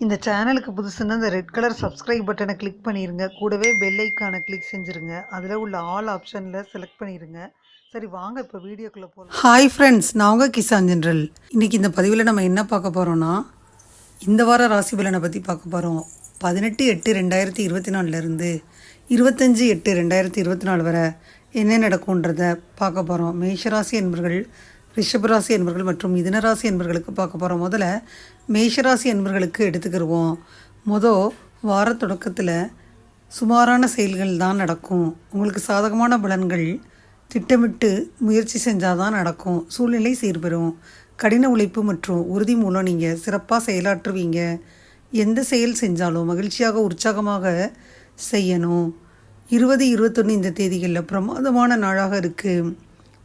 இந்த சேனலுக்கு புதுசுன்னா இந்த ரெட் கலர் சப்ஸ்கிரைப் பட்டனை கிளிக் பண்ணிடுங்க. கூடவே பெல் ஐக்கானை கிளிக் செஞ்சுருங்க. அதில் உள்ள ஆல் ஆப்ஷனில் செலக்ட் பண்ணிடுங்க. சரி வாங்க இப்போ வீடியோக்குள்ளே போகலாம். ஹாய் ஃப்ரெண்ட்ஸ், நான் உங்கள் கிசான் ஜென்ரல். இன்றைக்கி இந்த பதிவில் நம்ம என்ன பார்க்க போகிறோன்னா, இந்த வார ராசி பலனை பற்றி பார்க்க போகிறோம். 18/8/2024 25/8/2024 வரை என்ன நடக்கும்ன்றதை பார்க்க போகிறோம். மேஷராசி என்பர்கள், ரிஷபராசி என்பர்கள் மற்றும் மிதுனராசி என்பர்களுக்கு பார்க்க போகிறோம். முதல்ல மேஷராசி என்பர்களுக்கு எடுத்துக்கிடுவோம். வார தொடக்கத்தில் சுமாரான செயல்கள் தான் நடக்கும். உங்களுக்கு சாதகமான பலன்கள் திட்டமிட்டு முயற்சி செஞ்சால் தான் நடக்கும். சூழ்நிலை சீர்பெறும். கடின உழைப்பு மற்றும் உறுதி மூலம் நீங்கள் சிறப்பாக செயலாற்றுவீங்க. எந்த செயல் செஞ்சாலும் மகிழ்ச்சியாக உற்சாகமாக செய்யணும். 20-21 இந்த தேதிகளில் பிரமாதமான நாளாக இருக்குது.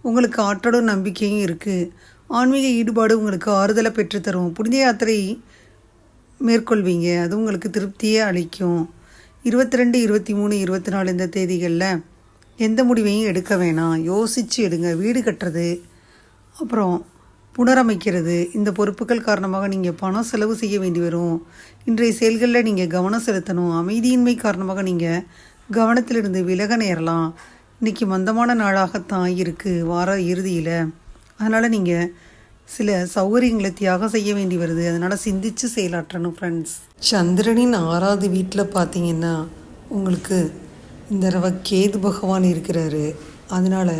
உங்களுக்கு ஆற்றலும் நம்பிக்கையும் இருக்குது. ஆன்மீக ஈடுபாடு உங்களுக்கு ஆறுதலை பெற்றுத்தரும். புனித யாத்திரை மேற்கொள்வீங்க, அது உங்களுக்கு திருப்தியே அளிக்கும். 22, 23, 24 இந்த தேதிகளில் எந்த முடிவையும் எடுக்க வேணாம், யோசித்து எடுங்க. வீடு கட்டுறது, அப்புறம் புனரமைக்கிறது, இந்த பொறுப்புகள் காரணமாக நீங்கள் பணம் செலவு செய்ய வேண்டி வரும். இன்றைய செயல்களில் நீங்கள் கவனம் செலுத்தணும். அமைதியின்மை காரணமாக நீங்கள் கவனத்திலிருந்து விலக நேரலாம். இன்றைக்கி மந்தமான நாளாகத்தான் இருக்குது வார இறுதியில். அதனால் நீங்கள் சில சௌகரியங்களை தியாகம் செய்ய வேண்டி வருது. அதனால் சிந்தித்து செயலாற்றணும் ஃப்ரெண்ட்ஸ். சந்திரனின் 6வது வீட்டில் பார்த்தீங்கன்னா உங்களுக்கு இந்த தடவை கேது பகவான் இருக்கிறாரு. அதனால்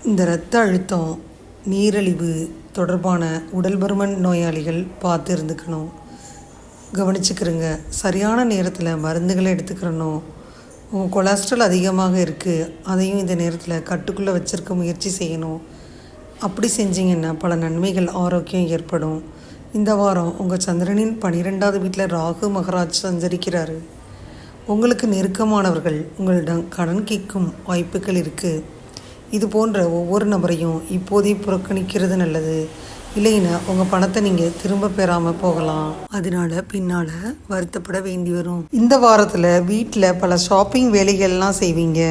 இந்த இரத்த அழுத்தம், நீரிழிவு தொடர்பான உடல் பருமன் நோயாளிகள் பார்த்து இருந்துக்கணும், கவனிச்சுக்கிறங்க. சரியான நேரத்தில் மருந்துகளை எடுத்துக்கிறணும். உங்கள் கொலஸ்ட்ரால் அதிகமாக இருக்குது, அதையும் இந்த நேரத்தில் கட்டுக்குள்ளே வச்சுருக்க முயற்சி செய்யணும். அப்படி செஞ்சிங்கன்னா பல நன்மைகள், ஆரோக்கியம் ஏற்படும். இந்த வாரம் உங்கள் சந்திரனின் 12வது வீட்டில் ராகு மகராஜ் சஞ்சரிக்கிறாரு. உங்களுக்கு நெருக்கமானவர்கள் உங்களிடம் கடன் கேட்கும் வாய்ப்புகள் இருக்குது. இது போன்ற ஒவ்வொரு நபரையும் இப்போதே புறக்கணிக்கிறது நல்லது. இல்லைன்னா உங்கள் பணத்தை நீங்கள் திரும்ப பெறாமல் போகலாம். அதனால் பின்னால் வருத்தப்பட வேண்டி வரும். இந்த வாரத்தில் வீட்டில் பல ஷாப்பிங் வேலைகள்லாம் செய்வீங்க.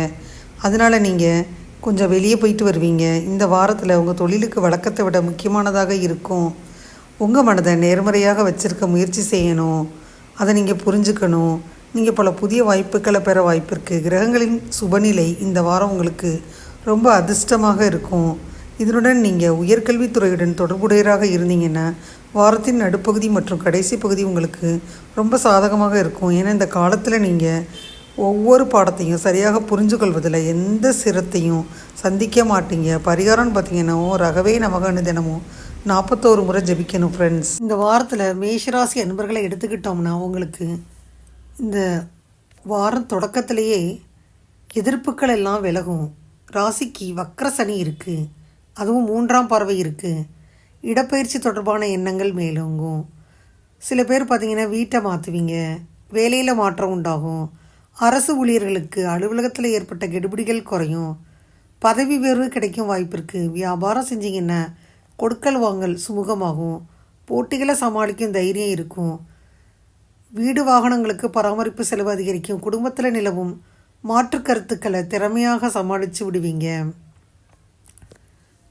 அதனால் நீங்கள் கொஞ்சம் வெளியே போயிட்டு வருவீங்க. இந்த வாரத்தில் உங்கள் தொழிலுக்கு வழக்கத்தை விட முக்கியமானதாக இருக்கும். உங்கள் மனதை நேர்மறையாக வச்சுருக்க முயற்சி செய்யணும். அதை நீங்கள் புரிஞ்சுக்கணும். நீங்கள் பல புதிய வாய்ப்புகளை பெற வாய்ப்பு இருக்குது. கிரகங்களின் சுபநிலை இந்த வாரம் உங்களுக்கு ரொம்ப அதிர்ஷ்டமாக இருக்கும். இதனுடன் நீங்கள் உயர்கல்வித்துறையுடன் தொடர்புடையராக இருந்தீங்கன்னா வாரத்தின் நடுப்பகுதி மற்றும் கடைசி பகுதி உங்களுக்கு ரொம்ப சாதகமாக இருக்கும். ஏன்னா இந்த காலத்தில் நீங்கள் ஒவ்வொரு பாடத்தையும் சரியாக புரிஞ்சு கொள்வதில் எந்த சிரத்தையும் சந்திக்க மாட்டீங்க. பரிகாரம்னு பார்த்தீங்கன்னா ரகவே நமகன்னு தினமும் 41 முறை ஜபிக்கணும் ஃப்ரெண்ட்ஸ். இந்த வாரத்தில் மேஷராசி அன்பர்களை எடுத்துக்கிட்டோம்னா உங்களுக்கு இந்த வாரம் தொடக்கத்திலேயே எதிர்ப்புகள் எல்லாம் விலகும். ராசிக்கு வக்ர சனி இருக்குது, அதுவும் 3ஆம் பார்வை இருக்குது. இடப்பயிற்சி தொடர்பான எண்ணங்கள் மேலோங்கும். சில பேர் பார்த்திங்கன்னா வீட்டை மாற்றுவீங்க, வேலையில் மாற்றம் உண்டாகும். அரசு ஊழியர்களுக்கு அலுவலகத்தில் ஏற்பட்ட கெடுபிடிகள் குறையும். பதவி உயர்வு கிடைக்கும் வாய்ப்பு இருக்குது. வியாபாரம் செஞ்சிங்கன்னா கொடுக்கல் வாங்கல் சுமூகமாகும். போட்டிகளை சமாளிக்கும் தைரியம் இருக்கும். வீடு வாகனங்களுக்கு பராமரிப்பு செலவு அதிகரிக்கும். குடும்பத்தில் நிலவும் மாற்று கருத்துக்களை திறமையாக சமாளித்து விடுவீங்க.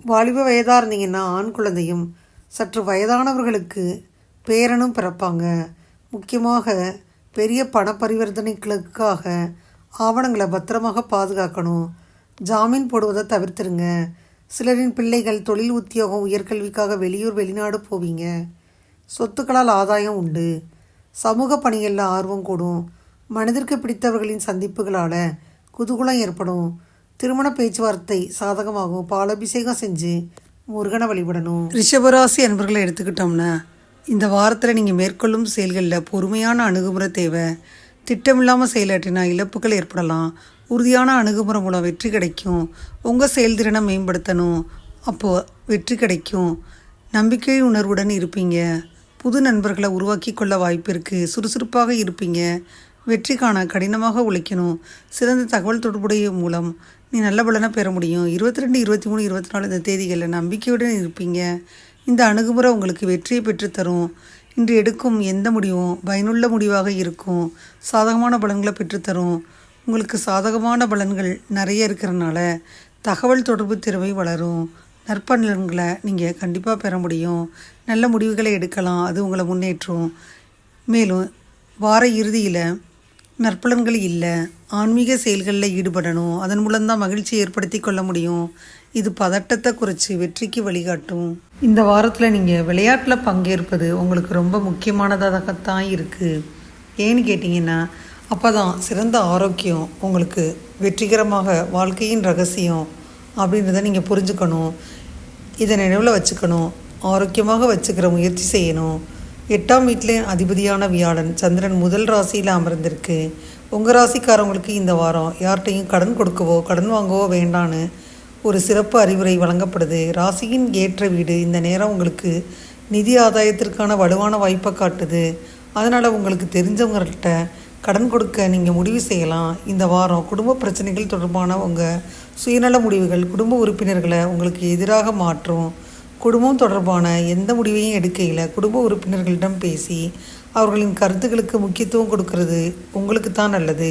வாலிப வயதாக இருந்தீங்கன்னா ஆண் குழந்தையும் சற்று வயதானவர்களுக்கு பேரனும் பிறப்பாங்க. முக்கியமாக பெரிய பண பரிவர்த்தனைகளுக்காக ஆவணங்களை பத்திரமாக பாதுகாக்கணும். ஜாமீன் போடுவதை தவிர்த்துருங்க. சிலரின் பிள்ளைகள் தொழில், உத்தியோகம், உயர்கல்விக்காக வெளியூர் வெளிநாடு போவீங்க. சொத்துக்களால் ஆதாயம் உண்டு. சமூக பணிகளில் ஆர்வம் கூடும். மனதிற்கு பிடித்தவர்களின் சந்திப்புகளால் குதூகலம் ஏற்படும். திருமண பேச்சுவார்த்தை சாதகமாகும். பாலாபிஷேகம் செஞ்சு முருகனை வழிபடணும். ரிஷபராசி அன்பர்களை எடுத்துக்கிட்டோம்னா இந்த வாரத்தில் நீங்கள் மேற்கொள்ளும் செயல்களில் பொறுமையான அணுகுமுறை தேவை. திட்டமில்லாமல் செயலாற்றினா இழப்புகள் ஏற்படலாம். உறுதியான அணுகுமுறை மூலம் வெற்றி கிடைக்கும். உங்கள் செயல்திறனை மேம்படுத்தணும், அப்போது வெற்றி கிடைக்கும். நம்பிக்கை உணர்வுடன் இருப்பீங்க. புது நண்பர்களை உருவாக்கி கொள்ள வாய்ப்பு இருக்குது. சுறுசுறுப்பாக இருப்பீங்க. வெற்றி காண கடினமாக உழைக்கணும். சிறந்த தகவல் தொடர்புடைய மூலம் நீ நல்ல பலனை பெற முடியும். 22, 23, 24 இந்த தேதிகளில் நம்பிக்கையுடன் இருப்பீங்க. இந்த அணுகுமுறை உங்களுக்கு வெற்றியை பெற்றுத்தரும். இன்று எடுக்கும் எந்த முடிவும் பயனுள்ள முடிவாக இருக்கும். சாதகமான பலன்களை பெற்றுத்தரும். உங்களுக்கு சாதகமான பலன்கள் நிறைய இருக்கிறனால தகவல் தொடர்பு திறமை வளரும். நற்பலன்களை நீங்கள் கண்டிப்பாக பெற முடியும். நல்ல முடிவுகளை எடுக்கலாம், அது உங்களை முன்னேற்றும். மேலும் வார இறுதியில் நற்பலன்கள் இல்லை, ஆன்மீக செயல்களில் ஈடுபடணும், அதன் மூலம்தான் மகிழ்ச்சியை ஏற்படுத்தி கொள்ள முடியும். இது பதட்டத்தை குறைச்சி வெற்றிக்கு வழிகாட்டும். இந்த வாரத்தில் நீங்கள் விளையாட்டில் பங்கேற்பது உங்களுக்கு ரொம்ப முக்கியமானதாகத்தான் இருக்குது. ஏன்னு கேட்டிங்கன்னா அப்போ தான் சிறந்த ஆரோக்கியம், உங்களுக்கு வெற்றிகரமாக வாழ்க்கையின் ரகசியம் அப்படின்றத நீங்கள் புரிஞ்சுக்கணும். இதை நினைவில் வச்சுக்கணும். ஆரோக்கியமாக வச்சுக்கிற முயற்சி செய்யணும். 8ஆம் வீட்டில் அதிபதியான வியாழன் சந்திரன் முதல் ராசியில் அமர்ந்திருக்கு. உங்கள் ராசிக்காரவங்களுக்கு இந்த வாரம் யார்கிட்டையும் கடன் கொடுக்கவோ கடன் வாங்கவோ வேண்டான்னு ஒரு சிறப்பு அறிவுரை வழங்கப்படுது. ராசியின் ஏற்ற வீடு இந்த நேரம் உங்களுக்கு நிதி ஆதாயத்திற்கான வலுவான வாய்ப்பை காட்டுது. அதனால் உங்களுக்கு தெரிஞ்சவங்கள்ட்ட கடன் கொடுக்க நீங்கள் முடிவு செய்யலாம். இந்த வாரம் குடும்ப பிரச்சனைகள் தொடர்பான உங்கள் சுயநல முடிவுகள் குடும்ப உறுப்பினர்களை உங்களுக்கு எதிராக மாற்றும். குடும்பம் தொடர்பான எந்த முடிவையும் எடுக்கையில் குடும்ப உறுப்பினர்களிடம் பேசி அவர்களின் கருத்துக்களுக்கு முக்கியத்துவம் கொடுக்கறது உங்களுக்கு தான் நல்லது.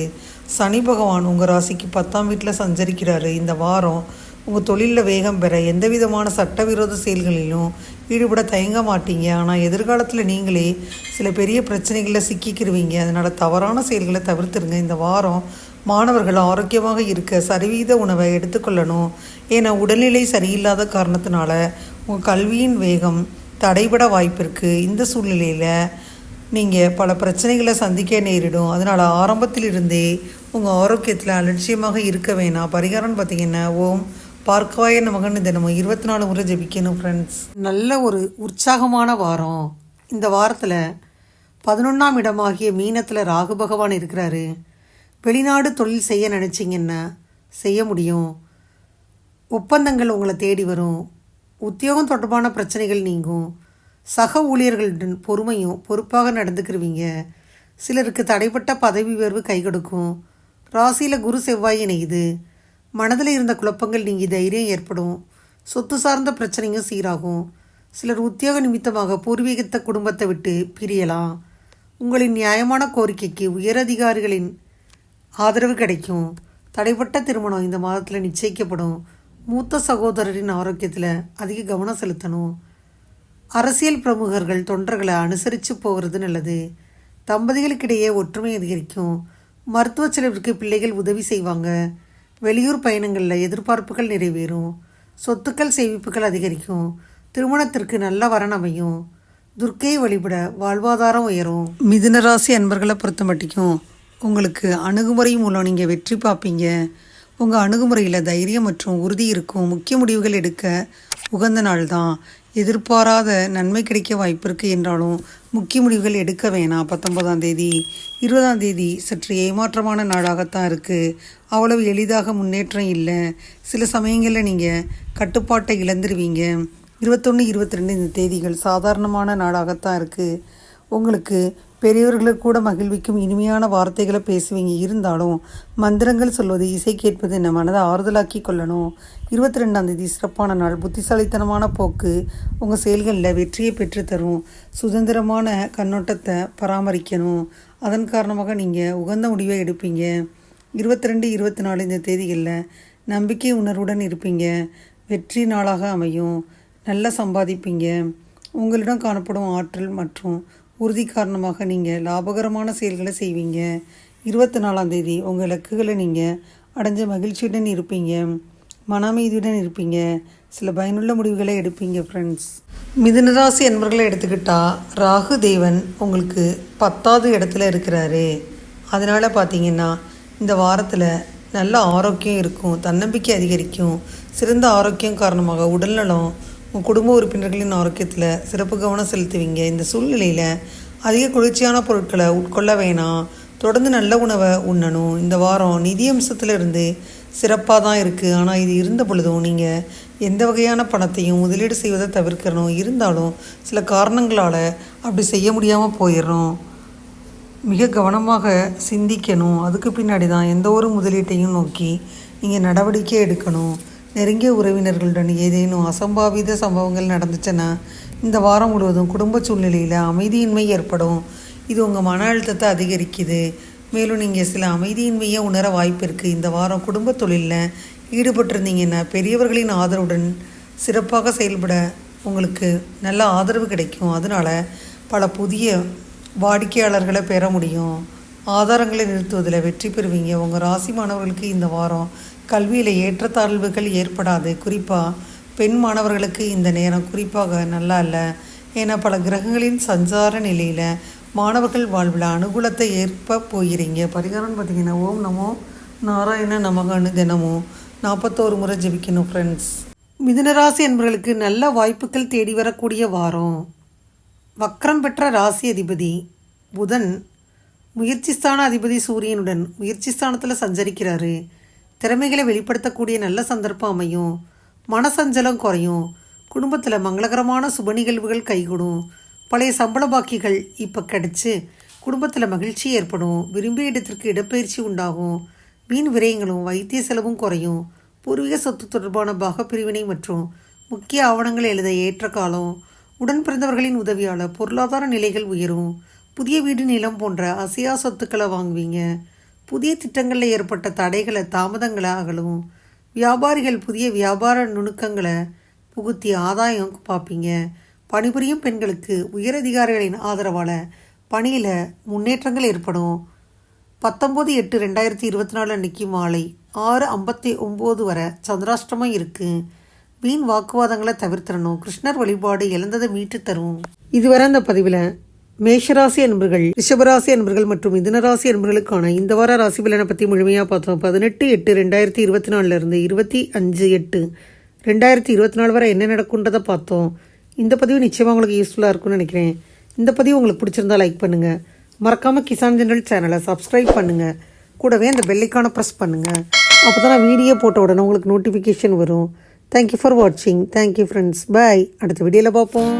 சனி பகவான் உங்கள் ராசிக்கு 10ஆம் வீட்டில் சஞ்சரிக்கிறாரு. இந்த வாரம் உங்கள் தொழிலில் வேகம் பெற எந்த விதமான சட்டவிரோத செயல்களிலும் ஈடுபட தயங்க மாட்டீங்க. ஆனால் எதிர்காலத்தில் நீங்களே சில பெரிய பிரச்சனைகளில் சிக்கிக்கிருவீங்க. அதனால் தவறான செயல்களை தவிர்த்துருங்க. இந்த வாரம் மாணவர்கள் ஆரோக்கியமாக இருக்க சரிவீத உணவை எடுத்துக்கொள்ளணும். ஏன்னா உடல்நிலை சரியில்லாத காரணத்தினால உங்கள் கல்வியின் வேகம் தடைபட வாய்ப்பிருக்கு. இந்த சூழ்நிலையில் நீங்கள் பல பிரச்சனைகளை சந்திக்க நேரிடும். அதனால் ஆரம்பத்திலிருந்தே உங்கள் ஆரோக்கியத்தில் அலட்சியமாக இருக்க வேணாம். பரிகாரம்னு பார்த்தீங்கன்னா ஓம் பார்க்கவாய நமகன்னு தினமும் 24 முறை ஜெபிக்கணும் ஃப்ரெண்ட்ஸ். நல்ல ஒரு உற்சாகமான வாரம். இந்த வாரத்தில் 11ஆம் இடமாகிய மீனத்தில் ராகு பகவான் இருக்கிறாரு. வெளிநாடு தொழில் செய்ய நினச்சிங்கன்னா செய்ய முடியும். ஒப்பந்தங்கள் உங்களை தேடி வரும். உத்தியோகம் தொடர்பான பிரச்சனைகள் நீங்கும். சக ஊழியர்களுடன் பொறுமையும் பொறுப்பாக நடந்துக்கிருவீங்க. சிலருக்கு தடைப்பட்ட பதவி உயர்வு கை கொடுக்கும். ராசியில் குரு செவ்வாய் இணையுது. மனதில் இருந்த குழப்பங்கள் நீங்கி தைரியம் ஏற்படும். சொத்து சார்ந்த பிரச்சனையும் சீராகும். சிலர் உத்தியோக நிமித்தமாக பூர்வீகத்தை குடும்பத்தை விட்டு பிரியலாம். உங்களின் நியாயமான கோரிக்கைக்கு உயரதிகாரிகளின் ஆதரவு கிடைக்கும். தடைப்பட்ட திருமணம் இந்த மாதத்தில் நிச்சயிக்கப்படும். மூத்த சகோதரரின் ஆரோக்கியத்தில் அதிக கவனம் செலுத்தணும். அரசியல் பிரமுகர்கள் தொண்டர்களை அனுசரித்து போகிறது நல்லது. தம்பதிகளுக்கிடையே ஒற்றுமை அதிகரிக்கும். மருத்துவ செலவிற்கு பிள்ளைகள் உதவி செய்வாங்க. வெளியூர் பயணங்களில் எதிர்பார்ப்புகள் நிறைவேறும். சொத்துக்கள் சேமிப்புகள் அதிகரிக்கும். திருமணத்திற்கு நல்ல வரன் அமையும். துர்க்கையை வழிபட வாழ்வாதாரம் உயரும். மிதுன ராசி அன்பர்களை பொறுத்த மட்டும் உங்களுக்கு அணுகுமுறை மூலம் நீங்கள் வெற்றி பார்ப்பீங்க. உங்கள் அணுகுமுறையில் தைரியம் மற்றும் உறுதி இருக்கும். முக்கிய முடிவுகள் எடுக்க உகந்த நாள் தான். எதிர்பாராத நன்மை கிடைக்க வாய்ப்பு இருக்குது என்றாலும் முக்கிய முடிவுகள் எடுக்க வேணாம். 19ஆம் தேதி 20ஆம் தேதி சற்று ஏமாற்றமான நாளாகத்தான் இருக்குது. அவ்வளவு எளிதாக முன்னேற்றம் இல்லை. சில சமயங்களில் நீங்கள் கட்டுப்பாட்டை இழந்துருவீங்க. 21, 22 இந்த தேதிகள் சாதாரணமான நாளாகத்தான் இருக்குது. உங்களுக்கு பெரியவர்களுக்கு கூட மகிழ்விக்கும் இனிமையான வார்த்தைகளை பேசுவீங்க. இருந்தாலும் மந்திரங்கள் சொல்வது இசை கேட்பது நம்ம மனதை ஆறுதலாக்கி கொள்ளணும். 22ஆம் தேதி சிறப்பான நாள். புத்திசாலித்தனமான போக்கு உங்கள் செயல்களில் வெற்றியை பெற்றுத்தரும். சுதந்திரமான கண்ணோட்டத்தை பராமரிக்கணும். அதன் காரணமாக நீங்கள் உகந்த முடிவை எடுப்பீங்க. 22, 24 இந்த தேதிகளில் நம்பிக்கை உணர்வுடன் இருப்பீங்க. வெற்றி நாளாக அமையும். நல்லா சம்பாதிப்பீங்க. உங்களிடம் காணப்படும் ஆற்றல் மற்றும் உறுதி காரணமாக நீங்கள் லாபகரமான செயல்களை செய்வீங்க. 24ஆம் தேதி உங்கள் இலக்குகளை நீங்கள் அடைஞ்ச மகிழ்ச்சியுடன் இருப்பீங்க. மன அமைதியுடன் இருப்பீங்க. சில பயனுள்ள முடிவுகளை எடுப்பீங்க ஃப்ரெண்ட்ஸ். மிதுனராசி என்பர்களை எடுத்துக்கிட்டால் ராகு தேவன் உங்களுக்கு 10ஆவது இடத்துல இருக்கிறாரு. அதனால் பார்த்தீங்கன்னா இந்த வாரத்தில் நல்ல ஆரோக்கியம் இருக்கும். தன்னம்பிக்கை அதிகரிக்கும். சிறந்த ஆரோக்கியம் காரணமாக உடல்நலம் உங்கள் குடும்ப உறுப்பினர்களின் ஆரோக்கியத்தில் சிறப்பு கவனம் செலுத்துவீங்க. இந்த சூழ்நிலையில் அதிக குளிர்ச்சியான பொருட்களை உட்கொள்ள வேணாம். தொடர்ந்து நல்ல உணவை உண்ணணும். இந்த வாரம் நிதி அம்சத்தில் இருந்து சிறப்பாக தான் இருக்குது. ஆனால் இது இருந்த பொழுதும் நீங்கள் எந்த வகையான பணத்தையும் முதலீடு செய்வதை தவிர்க்கணும். இருந்தாலும் சில காரணங்களால் அப்படி செய்ய முடியாமல் போயிடுறோம். மிக கவனமாக சிந்திக்கணும். அதுக்கு பின்னாடி தான் எந்த ஒரு முதலீட்டையும் நோக்கி நீங்கள் நடவடிக்கை எடுக்கணும். நெருங்கிய உறவினர்களுடன் ஏதேனும் அசம்பாவித சம்பவங்கள் நடந்துச்சுன்னா இந்த வாரம் முழுவதும் குடும்ப சூழ்நிலையில் அமைதியின்மை ஏற்படும். இது உங்கள் மன அழுத்தத்தை அதிகரிக்குது. மேலும் நீங்கள் சில அமைதியின்மையை உணர வாய்ப்பு இருக்குது. இந்த வாரம் குடும்ப தொழிலில் ஈடுபட்டிருந்தீங்கன்னா பெரியவர்களின் ஆதரவுடன் சிறப்பாக செயல்பட உங்களுக்கு நல்ல ஆதரவு கிடைக்கும். அதனால் பல புதிய வாடிக்கையாளர்களை பெற முடியும். ஆதாரங்களை நிறுத்துவதில் வெற்றி பெறுவீங்க. உங்கள் ராசி மாணவர்களுக்கு இந்த வாரம் கல்வியில் ஏற்றத்தாழ்வுகள் ஏற்படாது. குறிப்பாக பெண் மாணவர்களுக்கு இந்த நேரம் குறிப்பாக நல்லா இல்லை. ஏன்னா பல கிரகங்களின் சஞ்சார நிலையில் மாணவர்கள் வாழ்வில் அனுகூலத்தை ஏற்ப போகிறீங்க. பரிகாரம்னு பார்த்தீங்கன்னா ஓம் நமோ நாராயண நமகன்னு தினமும் 41 முறை ஜெபிக்கணும் ஃப்ரெண்ட்ஸ். மிதுனராசி என்பவர்களுக்கு நல்ல வாய்ப்புகள் தேடி வரக்கூடிய வாரம். வக்ரம் பெற்ற ராசி அதிபதி புதன் முயற்சி ஸ்தான அதிபதி சூரியனுடன் முயற்சி ஸ்தானத்தில் சஞ்சரிக்கிறாரு. திறமைகளை வெளிப்படுத்தக்கூடிய நல்ல சந்தர்ப்பம் அமையும். மனசஞ்சலம் குறையும். குடும்பத்தில் மங்களகரமான சுப நிகழ்வுகள் கைகூடும். பழைய சம்பள பாக்கிகள் இப்போ கிடச்சி குடும்பத்தில் மகிழ்ச்சி ஏற்படும். விரும்பிய இடத்திற்கு இடப்பெயர்ச்சி உண்டாகும். வீண் விரயங்களும் வைத்திய செலவும் குறையும். பூர்வீக சொத்து தொடர்பான பாகப்பிரிவினை மற்றும் முக்கிய ஆவணங்கள் எழுத ஏற்ற காலம். உடன் பிறந்தவர்களின் உதவியால் பொருளாதார நிலைகள் உயரும். புதிய வீடு நிலம் போன்ற அசையா சொத்துக்களை வாங்குவீங்க. புதிய திட்டங்களில் ஏற்பட்ட தடைகளை தாமதங்களை அகலும். வியாபாரிகள் புதிய வியாபார நுணுக்கங்களை புகுத்தி ஆதாயம் பார்ப்பீங்க. பணிபுரியும் பெண்களுக்கு உயரதிகாரிகளின் ஆதரவால் பணியில் முன்னேற்றங்கள் ஏற்படும். 19/8/2024 அன்னைக்கு மாலை 6:59 வரை சந்திராஷ்டமம் இருக்குது. வீண் வாக்குவாதங்களை தவிர்த்திடணும். கிருஷ்ணர் வழிபாடு இழந்ததை மீட்டு தரும். இதுவரை அந்த பதிவில் மேஷராசி அன்பர்கள், ரிஷபராசி அன்பர்கள் மற்றும் மிதுனராசி அன்பர்களுக்கான இந்த வார ராசி பலனை பற்றி முழுமையாக பார்த்தோம். 18/8/2024 இருந்து 25/8/2024 வரை என்ன நடக்குன்றதை பார்த்தோம். இந்த பதிவு நிச்சயமாக உங்களுக்கு யூஸ்ஃபுல்லாக இருக்கும்னு நினைக்கிறேன். இந்த பதிவு உங்களுக்கு பிடிச்சிருந்தா லைக் பண்ணுங்கள். மறக்காமல் கிசான் ஜெனரல் சேனலை சப்ஸ்கிரைப் பண்ணுங்கள். கூடவே அந்த பெல்லைக்கான ப்ரெஸ் பண்ணுங்கள். அப்போ தான் நான் வீடியோ போட்ட உடனே உங்களுக்கு நோட்டிஃபிகேஷன் வரும். தேங்க்யூ ஃபார் வாட்சிங். Thank you friends. பாய். அடுத்த வீடியோவில் பார்ப்போம்.